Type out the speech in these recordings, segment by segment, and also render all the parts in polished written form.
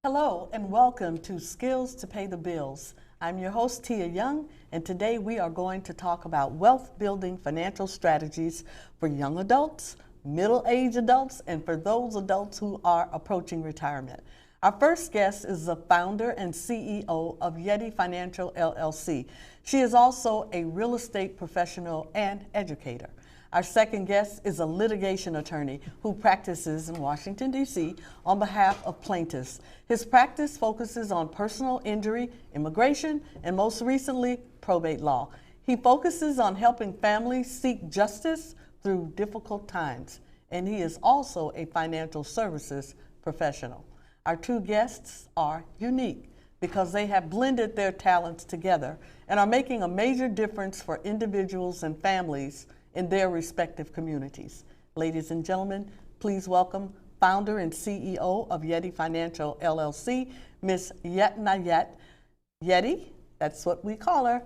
Hello and welcome to Skills to Pay the Bills. I'm your host, Tia Young, and today we are going to talk about wealth building financial strategies for young adults, middle-aged adults, and for those adults who are approaching retirement. Our first guest is the founder and CEO of Yetti Financial LLC. She is also a real estate professional and educator. Our second guest is a litigation attorney who practices in Washington, D.C. on behalf of plaintiffs. His practice focuses on personal injury, immigration, and most recently, probate law. He focuses on helping families seek justice through difficult times, and he is also a financial services professional. Our two guests are unique because they have blended their talents together and are making a major difference for individuals and families in their respective communities. Ladies and gentlemen, please welcome founder and CEO of Yetti Financial LLC, Ms. Yetti, that's what we call her,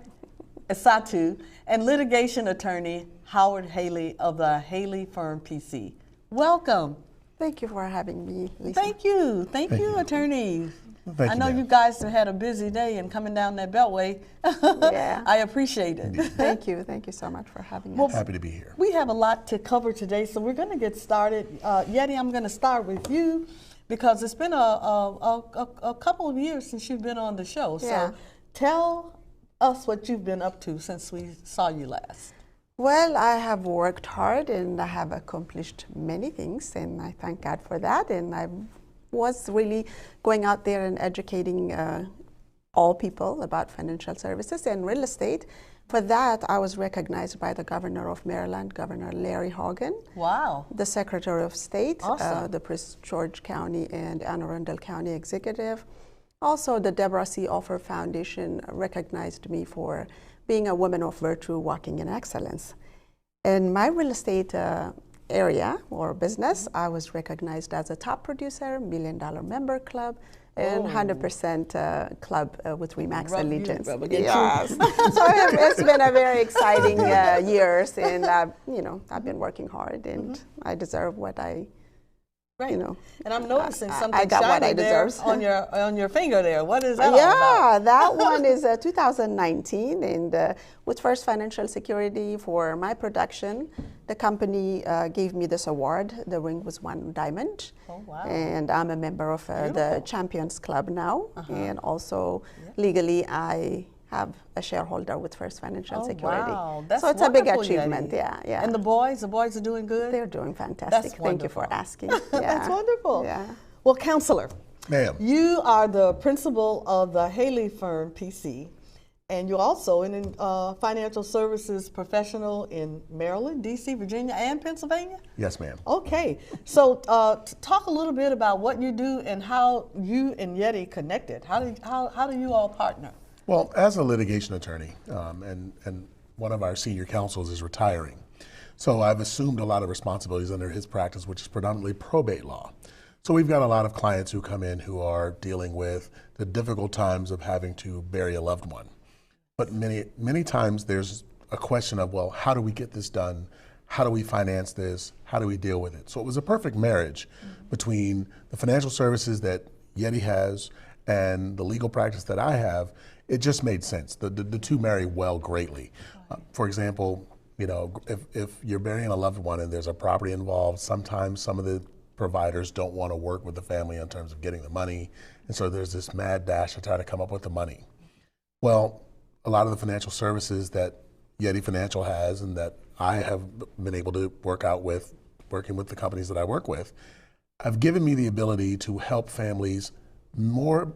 Esatu, and litigation attorney Howard Haley of the Haley Firm PC. Welcome. Thank you for having me, Lisa. Thank you, attorney. Thank I know you guys have had a busy day and coming down that beltway. Yeah. I appreciate it. Thank you so much for having Well, us. Happy to be here. We have a lot to cover today, so we're going to get started. Yetti, I'm going to start with you because it's been a couple of years since you've been on the show. Yeah. So tell us what you've been up to since we saw you last. Well, I have worked hard and I have accomplished many things, and I thank God for that. And I was really going out there and educating all people about financial services and real estate. For that, I was recognized by the governor of Maryland, Governor Larry Hogan. Wow. The Secretary of State, Awesome. the Prince George County and Anne Arundel County Executive. Also, the Deborah C. Offer Foundation recognized me for being a woman of virtue walking in excellence. In my real estate area or business, I was recognized as a top producer, $1 Million Member Club, and 100% club with Remax Allegiance. Yes. So it's been a very exciting years, and I've been working hard, and I deserve what I. Right. And I'm noticing something I got what I shiny there deserve. on your finger there. What is that all about? Yeah, that one is 2019, and with First Financial Security for my production, the company gave me this award. The ring was 1 diamond. Oh, wow. And I'm a member of the Beautiful. Champions Club now, and also legally I have a shareholder with First Financial Security. Wow. That's so it's a big wonderful, achievement, Yetti. yeah. And the boys are doing good? They're doing fantastic. That's Thank you for wonderful. asking. Yeah. That's wonderful. Yeah. Well, counselor, Ma'am. you are the principal of the Haley Firm PC, and you're also a financial services professional in Maryland, D.C., Virginia, and Pennsylvania? Yes, ma'am. Okay. So talk a little bit about what you do and how you and Yetti connected. How do you all partner? Well, as a litigation attorney, and one of our senior counsels is retiring, so I've assumed a lot of responsibilities under his practice, which is predominantly probate law. So we've got a lot of clients who come in who are dealing with the difficult times of having to bury a loved one. But many times there's a question of, well, how do we get this done? How do we finance this? How do we deal with it? So it was a perfect marriage between the financial services that Yetti has and the legal practice that I have. It just made sense. The two marry well greatly. For example, if you're burying a loved one and there's a property involved, sometimes some of the providers don't want to work with the family in terms of getting the money, and so there's this mad dash to try to come up with the money. Well, a lot of the financial services that Yetti Financial has and that I have been able to working with the companies that I work with, have given me the ability to help families more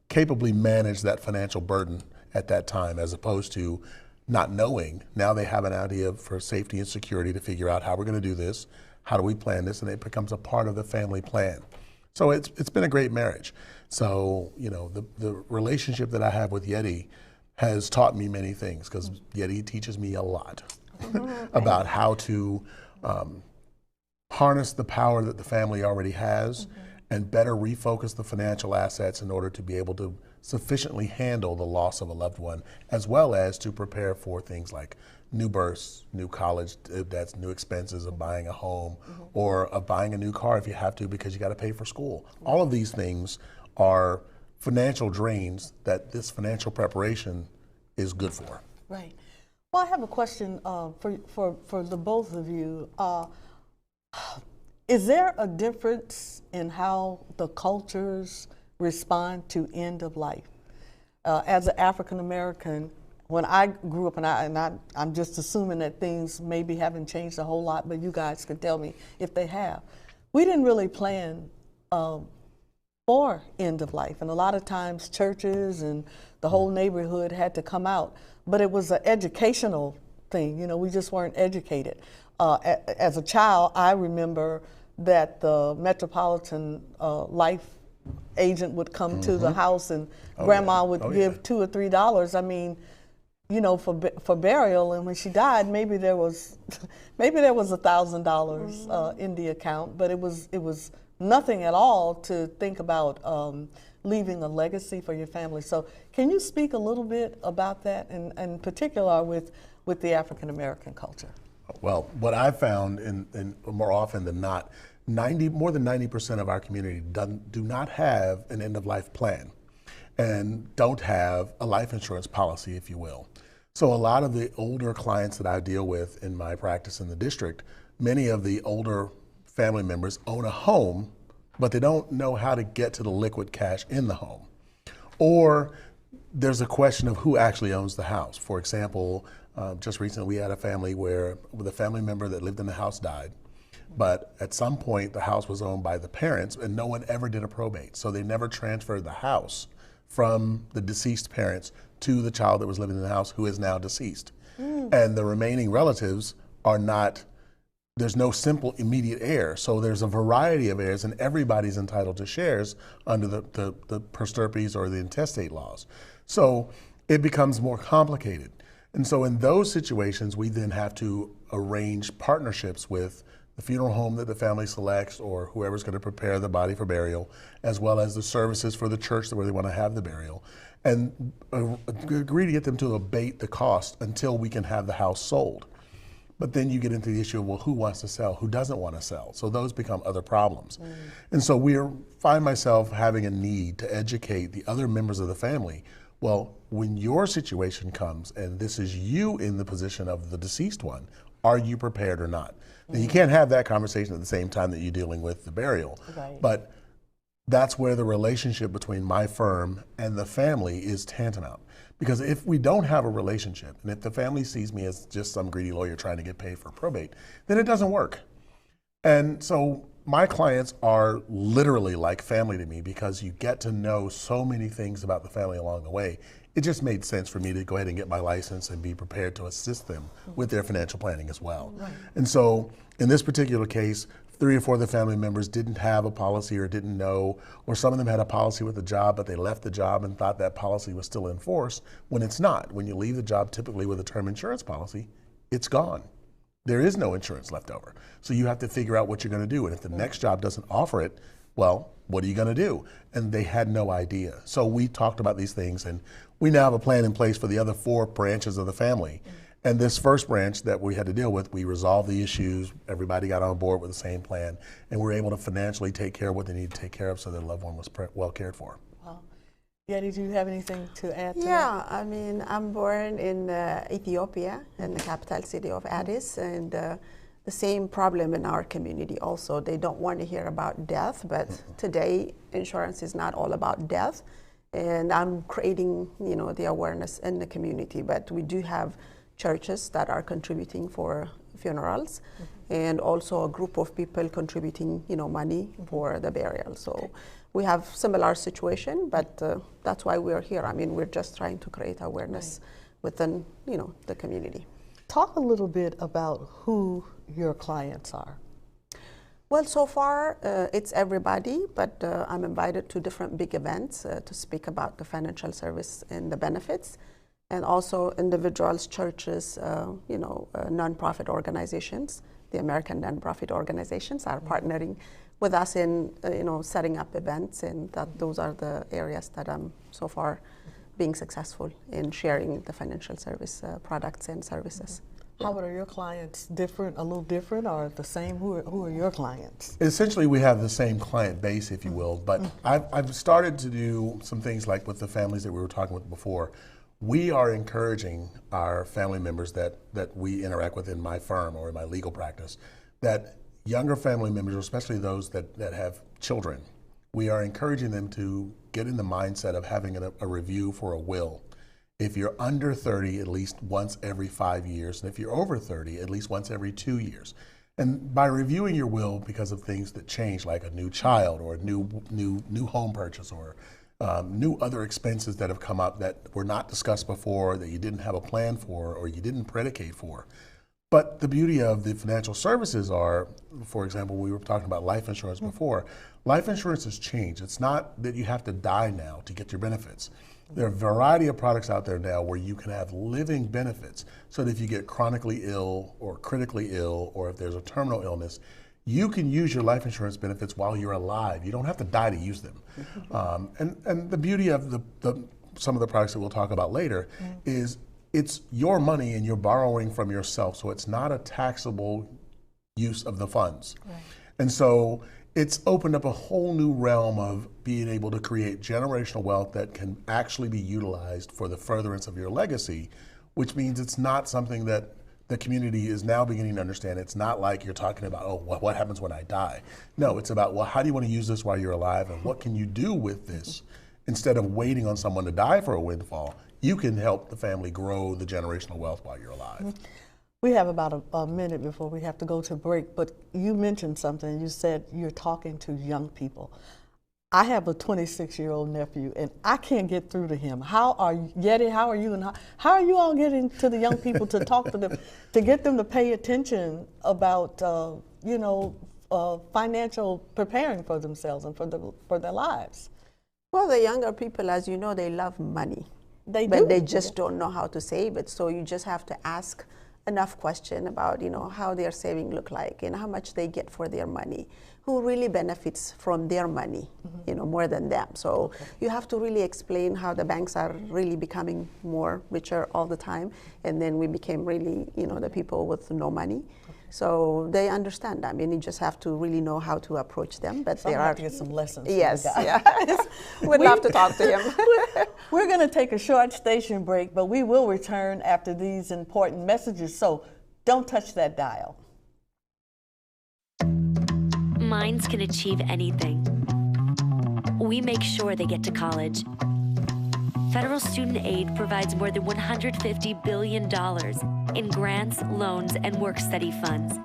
capably manage that financial burden at that time, as opposed to not knowing. Now they have an idea for safety and security to figure out how we're going to do this, how do we plan this, and it becomes a part of the family plan. So it's been a great marriage. So the relationship that I have with Yetti has taught me many things, because Yetti teaches me a lot about how to harness the power that the family already has and better refocus the financial assets in order to be able to sufficiently handle the loss of a loved one, as well as to prepare for things like new births, new college debts, new expenses of buying a home or of buying a new car if you have to because you got to pay for school. All of these things are financial drains that this financial preparation is good for. Right. Well, I have a question for the both of you. Is there a difference in how the cultures respond to end of life? As an African American, when I grew up, I'm just assuming that things maybe haven't changed a whole lot, but you guys can tell me if they have. We didn't really plan for end of life, and a lot of times churches and the whole neighborhood had to come out, but it was an educational thing. You know, we just weren't educated. As a child, I remember that the Metropolitan Life agent would come to the house, and grandma would give $2 or $3. I mean, you know, for burial, and when she died, maybe there was $1,000 in the account, but it was nothing at all to think about leaving a legacy for your family. So, can you speak a little bit about that, and in particular with the African American culture? Well, what I've found, in more often than not, more than 90% of our community do not have an end-of-life plan and don't have a life insurance policy, if you will. So a lot of the older clients that I deal with in my practice in the district, many of the older family members own a home, but they don't know how to get to the liquid cash in the home. Or there's a question of who actually owns the house. For example, just recently we had a family where the family member that lived in the house died, but at some point the house was owned by the parents and no one ever did a probate. So they never transferred the house from the deceased parents to the child that was living in the house who is now deceased. And the remaining relatives are not, there's no simple immediate heir. So there's a variety of heirs and everybody's entitled to shares under the prosterpes or the intestate laws. So it becomes more complicated. And so in those situations, we then have to arrange partnerships with the funeral home that the family selects or whoever's going to prepare the body for burial, as well as the services for the church where they want to have the burial, and agree to get them to abate the cost until we can have the house sold. But then you get into the issue of, well, who wants to sell, who doesn't want to sell? So those become other problems. And so find myself having a need to educate the other members of the family. Well, when your situation comes and this is you in the position of the deceased one, are you prepared or not? Now, you can't have that conversation at the same time that you're dealing with the burial, but that's where the relationship between my firm and the family is tantamount. Because if we don't have a relationship, and if the family sees me as just some greedy lawyer trying to get paid for probate, then it doesn't work. And so my clients are literally like family to me because you get to know so many things about the family along the way. It just made sense for me to go ahead and get my license and be prepared to assist them with their financial planning as well. And so in this particular case, 3 or 4 of the family members didn't have a policy or didn't know, or some of them had a policy with the job, but they left the job and thought that policy was still in force when it's not. When you leave the job typically with a term insurance policy, it's gone. There is no insurance left over. So you have to figure out what you're going to do. And if the next job doesn't offer it, well, what are you going to do? And they had no idea. So we talked about these things, and we now have a plan in place for the other 4 branches of the family. And this first branch that we had to deal with, we resolved the issues, everybody got on board with the same plan, and we're able to financially take care of what they need to take care of so their loved one was well cared for. Wow. Yetti, do you have anything to add to that? Yeah, I mean, I'm born in Ethiopia, in the capital city of Addis, and the same problem in our community also. They don't want to hear about death, but today insurance is not all about death. And I'm creating, the awareness in the community, but we do have churches that are contributing for funerals, and also a group of people contributing, money for the burial. So we have similar situation, but that's why we're here. I mean, we're just trying to create awareness within, the community. Talk a little bit about who your clients are. Well, so far it's everybody, but I'm invited to different big events to speak about the financial service and the benefits. And also individuals, churches, nonprofit organizations. The American nonprofit organizations are partnering with us in, setting up events, and those are the areas that I'm so far being successful in sharing the financial service products and services. How are your clients different, a little different, or the same? Who are your clients? Essentially, we have the same client base, if you will, but I've started to do some things like with the families that we were talking with before. We are encouraging our family members that we interact with in my firm or in my legal practice, that younger family members, especially those that have children, we are encouraging them to get in the mindset of having a review for a will. If you're under 30, at least once every 5 years, and if you're over 30, at least once every 2 years. And by reviewing your will because of things that change, like a new child or a new home purchase or new other expenses that have come up that were not discussed before, that you didn't have a plan for or you didn't predicate for. But the beauty of the financial services are, for example, we were talking about life insurance before. Life insurance has changed. It's not that you have to die now to get your benefits. There are a variety of products out there now where you can have living benefits so that if you get chronically ill or critically ill, or if there's a terminal illness, you can use your life insurance benefits while you're alive. You don't have to die to use them. And the beauty of some of the products that we'll talk about later is it's your money and you're borrowing from yourself, so it's not a taxable use of the funds. Right. And so it's opened up a whole new realm of being able to create generational wealth that can actually be utilized for the furtherance of your legacy, which means it's not something that the community is now beginning to understand. It's not like you're talking about, oh, what happens when I die? No, it's about, well, how do you want to use this while you're alive, and what can you do with this? Instead of waiting on someone to die for a windfall, you can help the family grow the generational wealth while you're alive. We have about a minute before we have to go to break, but you mentioned something. You said you're talking to young people. I have a 26-year-old nephew, and I can't get through to him. Yetti, how are you, and how are you all getting to the young people to talk to them, to get them to pay attention about, financial preparing for themselves and for their lives? Well, the younger people, as you know, they love money. They do. But they just don't know how to save it. So you just have to ask enough question about, how their saving look like and how much they get for their money, who really benefits from their money, more than them. So you have to really explain how the banks are really becoming more richer all the time. And then we became really, the people with no money. So they understand. I mean, you just have to really know how to approach them. But so there have to get some lessons. Yes, we'd love to talk to him. We're going to take a short station break, but we will return after these important messages. So don't touch that dial. Minds can achieve anything. We make sure they get to college. Federal student aid provides more than $150 billion in grants, loans, and work-study funds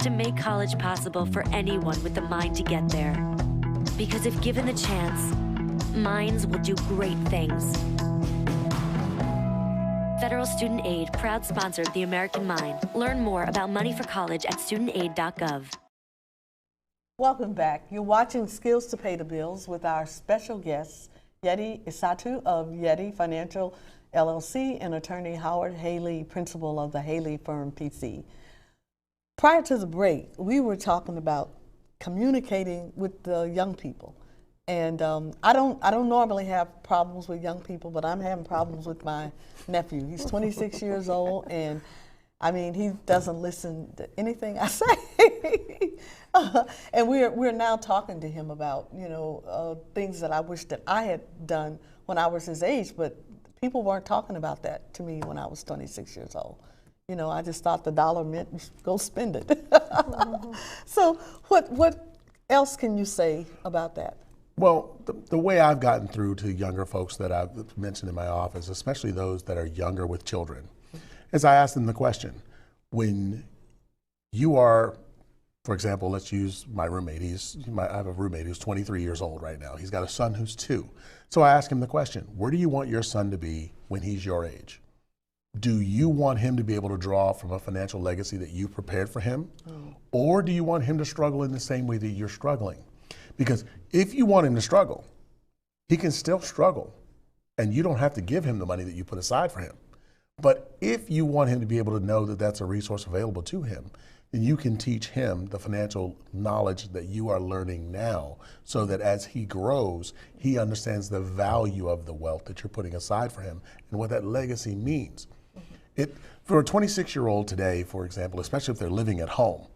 to make college possible for anyone with the mind to get there. Because if given the chance, minds will do great things. Federal Student Aid, proud sponsor of the American Mind. Learn more about money for college at studentaid.gov. Welcome back. You're watching Skills to Pay the Bills with our special guests, Yetti Esatu of Yetti Financial LLC and attorney Howard Haley, principal of the Haley Firm PC. Prior to the break, we were talking about communicating with the young people. And I don't normally have problems with young people, but I'm having problems with my nephew. He's 26 years old, and I mean, he doesn't listen to anything I say. And we're now talking to him about, things that I wish that I had done when I was his age, but people weren't talking about that to me when I was 26 years old. I just thought the dollar meant go spend it. So what else can you say about that? Well, the way I've gotten through to younger folks that I've mentioned in my office, especially those that are younger with children, is I ask them the question, when you are, for example, let's use my roommate. I have a roommate who's 23 years old right now. He's got a son who's 2. So I ask him the question, where do you want your son to be when he's your age? Do you want him to be able to draw from a financial legacy that you prepared for him? Or do you want him to struggle in the same way that you're struggling? Because if you want him to struggle, he can still struggle, and you don't have to give him the money that you put aside for him. But if you want him to be able to know that that's a resource available to him, then you can teach him the financial knowledge that you are learning now, so that as he grows, he understands the value of the wealth that you're putting aside for him and what that legacy means. For a 26-year-old today, for example, especially if they're living at home,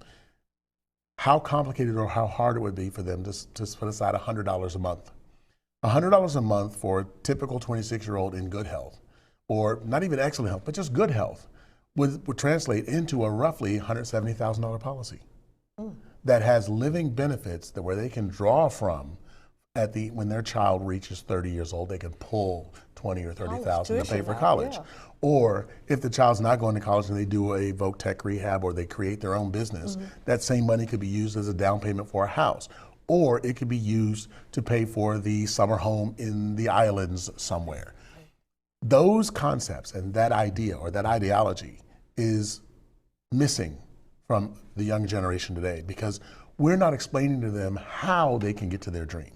how complicated or how hard it would be for them to put aside $100 a month. $100 a month for a typical 26-year-old in good health, or not even excellent health, but just good health, would translate into a roughly $170,000 policy that has living benefits that where they can draw from when their child reaches 30 years old, they can pull 20 or 30,000 to pay for college. Yeah. Or if the child's not going to college and they do a voc tech rehab or they create their own business, that same money could be used as a down payment for a house. Or it could be used to pay for the summer home in the islands somewhere. Those concepts and that idea or that ideology is missing from the young generation today because we're not explaining to them how they can get to their dream.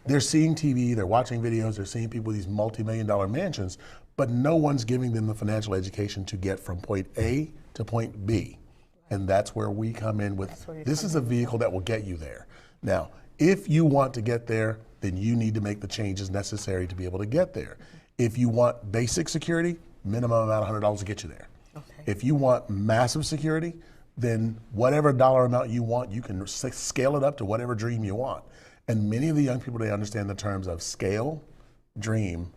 They're seeing TV, they're watching videos, they're seeing people with these multi-million-dollar mansions, but no one's giving them the financial education to get from point A to point B. And that's where we come in with, this is a vehicle that will get you there. Now, if you want to get there, then you need to make the changes necessary to be able to get there. If you want basic security, minimum amount of $100 to get you there. Okay. If you want massive security, then whatever dollar amount you want, you can scale it up to whatever dream you want. And many of the young people, they understand the terms of scale, dream,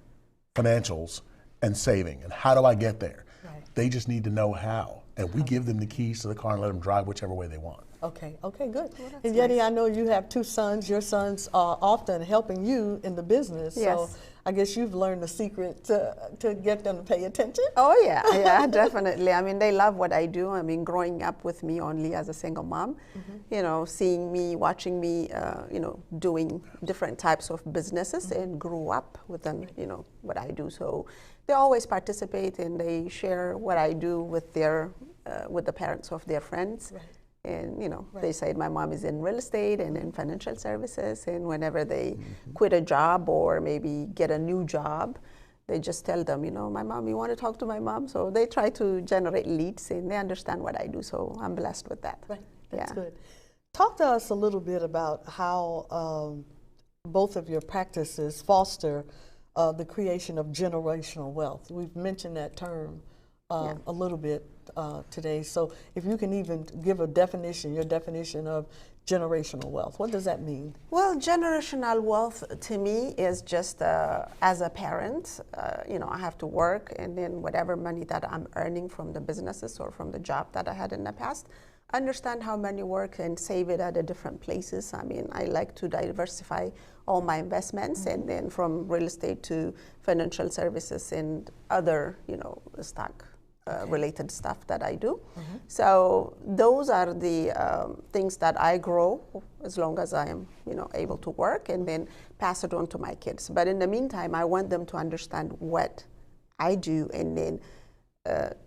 financials, and saving. And how do I get there? Right. They just need to know how. And we give them the keys to the car and let them drive whichever way they want. Okay, okay, good. Well, And that's Yetti, nice. I know you have 2 sons. Your sons are often helping you in the business. Yes. So I guess you've learned the secret to get them to pay attention. Oh yeah, yeah, definitely. I mean, they love what I do. I mean, growing up with me only as a single mom, you know, seeing me, watching me, you know, doing different types of businesses and grew up with them, you know, what I do. So they always participate and they share what I do with with the parents of their friends. Right. And, you know, they said my mom is in real estate and in financial services. And whenever they quit a job or maybe get a new job, they just tell them, you know, my mom, you want to talk to my mom? So they try to generate leads and they understand what I do. So I'm blessed with that. Right, that's Yeah. good. Talk to us a little bit about how both of your practices foster the creation of generational wealth. We've mentioned that term a little bit today. So if you can even give a definition, your definition of generational wealth, what does that mean? Well, generational wealth to me is just as a parent, you know, I have to work and then whatever money that I'm earning from the businesses or from the job that I had in the past, understand how money works and save it at different places. I mean, I like to diversify all my investments and then from real estate to financial services and other, you know, stock related stuff that I do. So those are the things that I grow as long as I am, you know, able to work and then pass it on to my kids. But in the meantime, I want them to understand what I do and then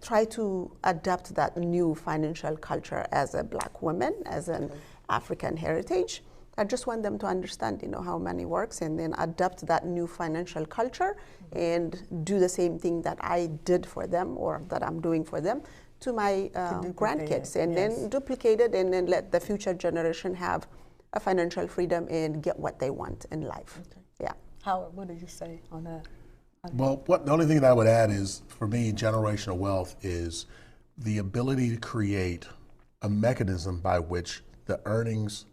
try to adapt that new financial culture as a Black woman, as an African heritage. I just want them to understand, you know, how money works and then adapt that new financial culture and do the same thing that I did for them or that I'm doing for them to my grandkids and then duplicate it and then let the future generation have a financial freedom and get what they want in life. Okay. Yeah. Howard, what did you say on that? Well, the only thing that I would add is, for me, generational wealth is the ability to create a mechanism by which the earnings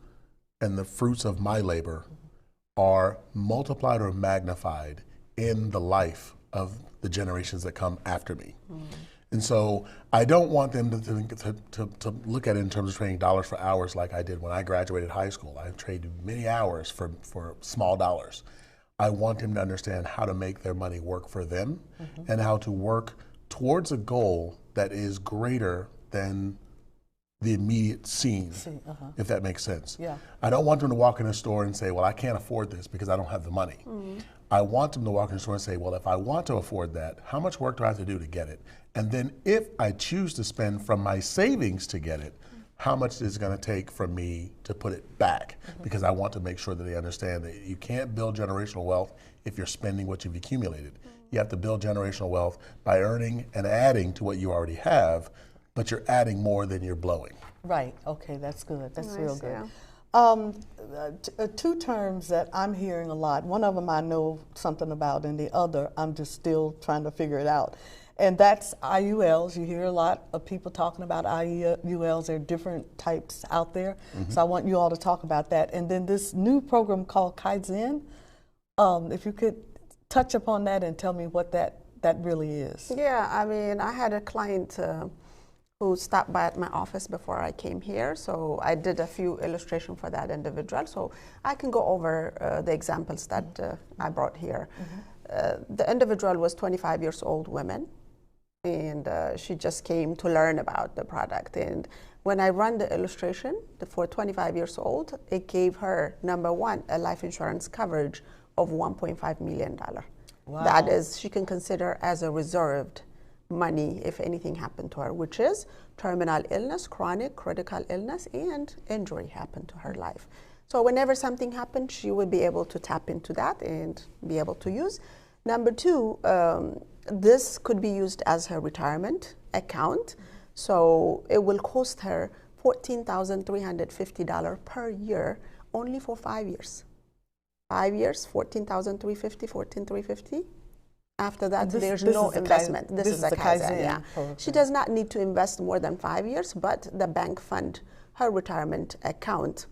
and the fruits of my labor are multiplied or magnified in the life of the generations that come after me. And so I don't want them to look at it in terms of trading dollars for hours like I did when I graduated high school. I traded many hours for small dollars. I want them to understand how to make their money work for them and how to work towards a goal that is greater than the immediate scene, if that makes sense. Yeah. I don't want them to walk in a store and say, well, I can't afford this because I don't have the money. I want them to walk in the store and say, well, if I want to afford that, how much work do I have to do to get it? And then if I choose to spend from my savings to get it, how much is it going to take from me to put it back? Because I want to make sure that they understand that you can't build generational wealth if you're spending what you've accumulated. You have to build generational wealth by earning and adding to what you already have, but you're adding more than you're blowing. Right, okay, that's good, that's Nice, real good. yeah. 2 terms that I'm hearing a lot, one of them I know something about and the other I'm just still trying to figure it out. And that's IULs. You hear a lot of people talking about IULs. There are different types out there. So I want you all to talk about that. And then this new program called Kaizen, if you could touch upon that and tell me what that really is. Yeah, I mean, I had a client who stopped by at my office before I came here, so I did a few illustrations for that individual. So I can go over the examples that I brought here. The individual was 25 years old woman, and she just came to learn about the product. And when I run the illustration for 25 years old, it gave her, number one, a life insurance coverage of $1.5 million. Wow. That is, she can consider as a reserved money if anything happened to her, which is terminal illness, chronic, critical illness, and injury happened to her life. So whenever something happened, she would be able to tap into that and be able to use. Number two, this could be used as her retirement account. So it will cost her $14,350 per year, only for 5 years. 5 years, $14,350. After that, there's no investment. This is a Kaizen, yeah. She does not need to invest more than 5 years, but the bank fund her retirement account,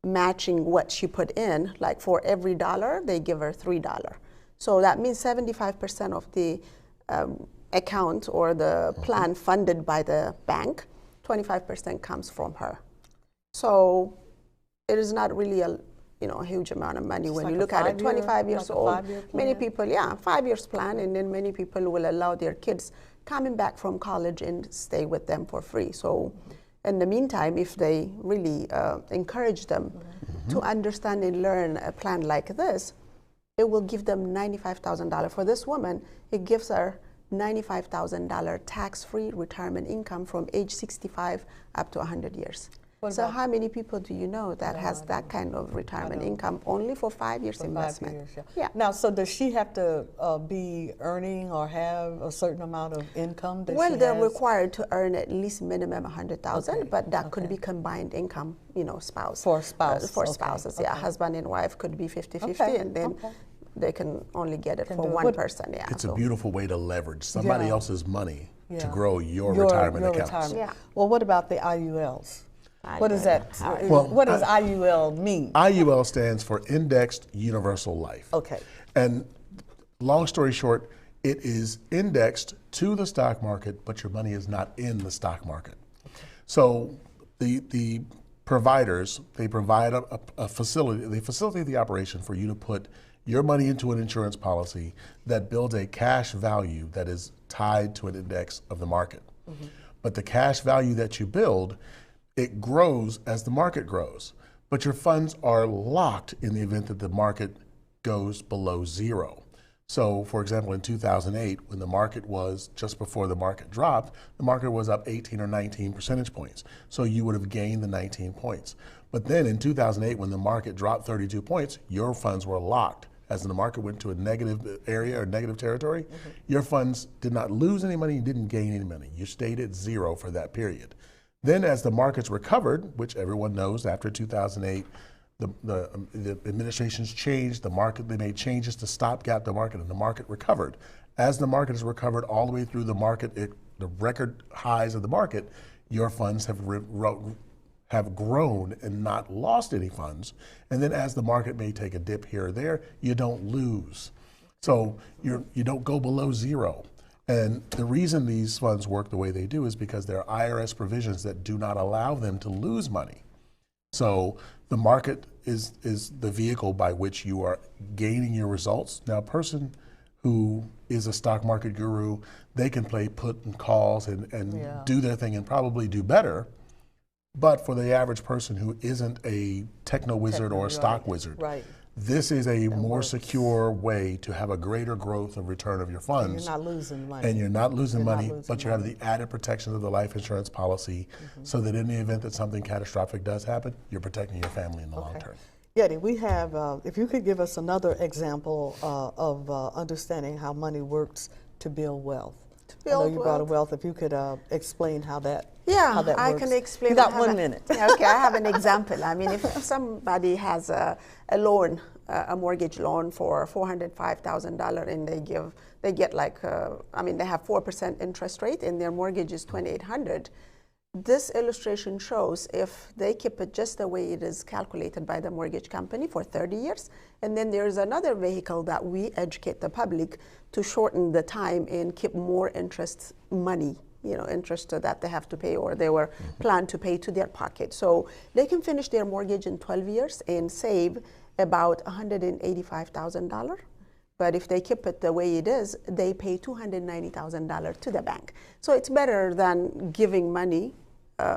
matching what she put in. Like for every dollar, they give her $3. So that means 75% of the account or the plan funded by the bank, 25% comes from her. So it is not really a huge amount of money when you look at it. 25 years old, many people, 5 years plan, and then many people will allow their kids coming back from college and stay with them for free. So in the meantime, if they really encourage them to understand and learn a plan like this, it will give them $95,000. For this woman, it gives her $95,000 tax-free retirement income from age 65 up to 100 years. So how many people do you know that has that kind of retirement income only for 5 years investment? 5 years, yeah. Now, so does she have to be earning or have a certain amount of income that well, she they're has? required to earn at least minimum 100,000, but that could be combined income, spouse. For spouse. For spouses, yeah. Husband and wife could be 50-50, and then they can only get it for one person, yeah. It's a beautiful way to leverage somebody else's money to grow your retirement accounts. Yeah. Well, what about the IULs? What does that? What does IUL mean? IUL stands for Indexed Universal Life. Okay. And long story short, it is indexed to the stock market, but your money is not in the stock market. So the providers, they provide a facility, they facilitate the operation for you to put your money into an insurance policy that builds a cash value that is tied to an index of the market. But the cash value that you build, it grows as the market grows, but your funds are locked in the event that the market goes below zero. So for example, in 2008, when the market was, just before the market dropped, the market was up 18 or 19 percentage points. So you would have gained the 19 points. But then in 2008, when the market dropped 32 points, your funds were locked. As the market went to a negative area or negative territory, your funds did not lose any money, you didn't gain any money. You stayed at zero for that period. Then as the markets recovered, which everyone knows after 2008, the administrations changed the market, they made changes to stopgap the market, and the market recovered. As the market has recovered all the way through the market, the record highs of the market, your funds have grown and not lost any funds. And then as the market may take a dip here or there, you don't lose. So you don't go below zero. And the reason these funds work the way they do is because there are IRS provisions that do not allow them to lose money. So the market is the vehicle by which you are gaining your results. Now, a person who is a stock market guru, they can play put and calls and do their thing and probably do better. But for the average person who isn't a techno wizard or a stock wizard, this is a more secure way to have a greater growth and return of your funds. And you're not losing money. And you're not losing money, but you have the added protection of the life insurance policy so that in the event that something catastrophic does happen, you're protecting your family in the long term. Yetti, we have, if you could give us another example of understanding how money works to build wealth. To I know build you brought a wealth. wealth. If you could explain how that Yeah, works. I can explain. You got I have 1 minute. Okay, I have an example. I mean, if somebody has a loan, a mortgage loan for $405,000, and they get like, I mean, they have 4% interest rate, and their mortgage is $2,800. This illustration shows if they keep it just the way it is calculated by the mortgage company for 30 years, and then there's another vehicle that we educate the public to shorten the time and keep more interest money, interest that they have to pay or they were planned to pay to their pocket. So they can finish their mortgage in 12 years and save about $185,000. But if they keep it the way it is, they pay $290,000 to the bank. So it's better than giving money,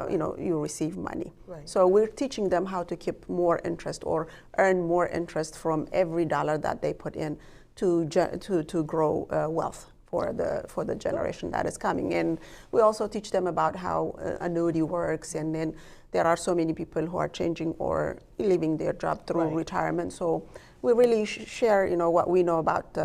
you receive money. Right. So we're teaching them how to keep more interest or earn more interest from every dollar that they put in to grow wealth for the generation that is coming. And we also teach them about how annuity works, and then there are so many people who are changing or leaving their job through retirement. So we really share, what we know about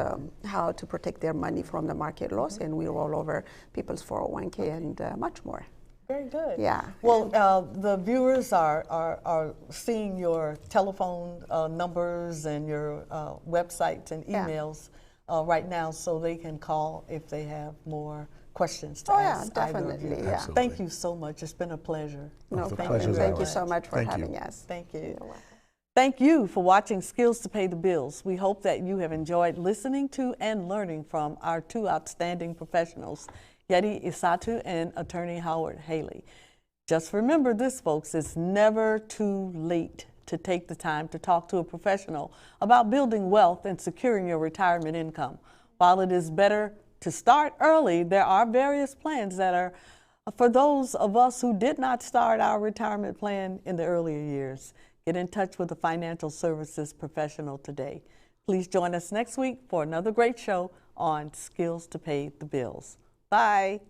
how to protect their money from the market loss, and we roll over people's 401k and much more. Very good. Yeah. Well, the viewers are seeing your telephone numbers and your websites and emails right now, so they can call if they have more questions to ask. Yeah, definitely. Yeah. Thank you so much. It's been a pleasure. No, The thank pleasure's you. Thank you ours. so much for Thank having you. us. Thank you. You're welcome. Thank you for watching Skills to Pay the Bills. We hope that you have enjoyed listening to and learning from our two outstanding professionals, Yetti Esatu and Attorney Howard Haley. Just remember this, folks, it's never too late to take the time to talk to a professional about building wealth and securing your retirement income. While it is better to start early, there are various plans that are for those of us who did not start our retirement plan in the earlier years. Get in touch with a financial services professional today. Please join us next week for another great show on Skills to Pay the Bills. Bye.